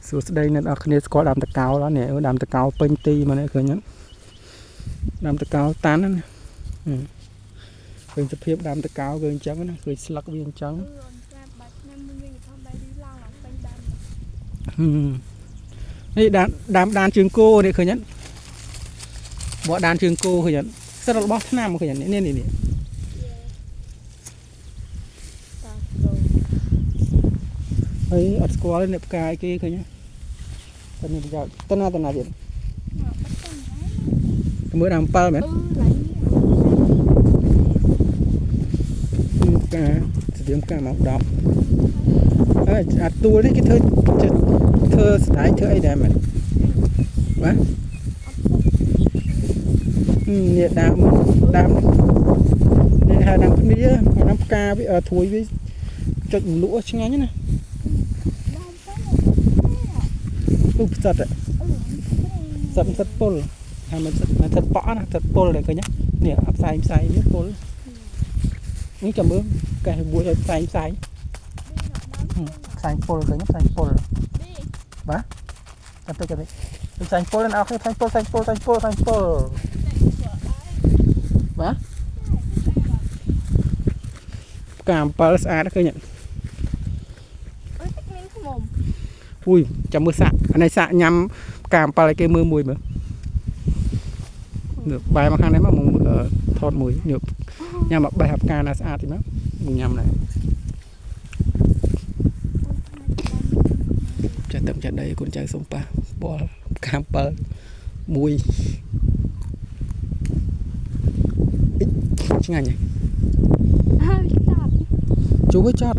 សួស្តីអ្នកនរគ្នាស្គាល់ដើមតកោឡើយនេះដើមតកោពេញទីមកនេះឃើញហ្នឹងដើមតកោតាន់ណាឃើញសភាពដើមតកោគឺអញ្ចឹងណាឃើញស្លឹកវាអញ្ចឹងនេះដានជើងគោនេះឃើញហ្នឹងបកដានជើងគោឃើញហ្នឹងសិតរបស់ឆ្នាំឃើញហ្នឹងនេះហើយអត់ស្គាល់អ្នកផ្កាយគេឃើញតែនេះប្រយោជន៍តណាទៀតមើលដើម7មែនផ្កាស្ទៀងផ្កាមក10ហើយអាទួលនេះគេធ្វើស្ដាយធ្វើអីដែរមែនបាទនេះដើមនេះហៅដើមគ្នាដើមផ្កាវាធួយវាចុចលក់ឆ្ងាញ់ណាពុះផ្សិតផ្សិតពុលថាមិនផ្សិតប៉ក់ណាផ្សិតពុលតែឃើញនេះអាផ្សាយនេះពុលនេះចាំមើលកែបួចឲ្យផ្សាយពុលឃើញផ្សាយពុលបាទចាំទៅផ្សាយពុលដល់គេផ្សាយពុលបាទផ្កាអំពិលស្អាតឃើញអុយចាំមើលសាក់អានេះសាក់ញ៉ាំផ្កាអំពិលឲ្យគេមើលមួយមើលបែរមកខាងនេះមកថតមួយញ៉ាំមកបេះផ្កាណាស្អាតទីមកញ៉ាំដែរចាស់ទឹកចាស់ដីកូនចៅសុំប៉ះបលផ្កាអំពិលមួយឆ្ងាញ់ហើយជួយចត់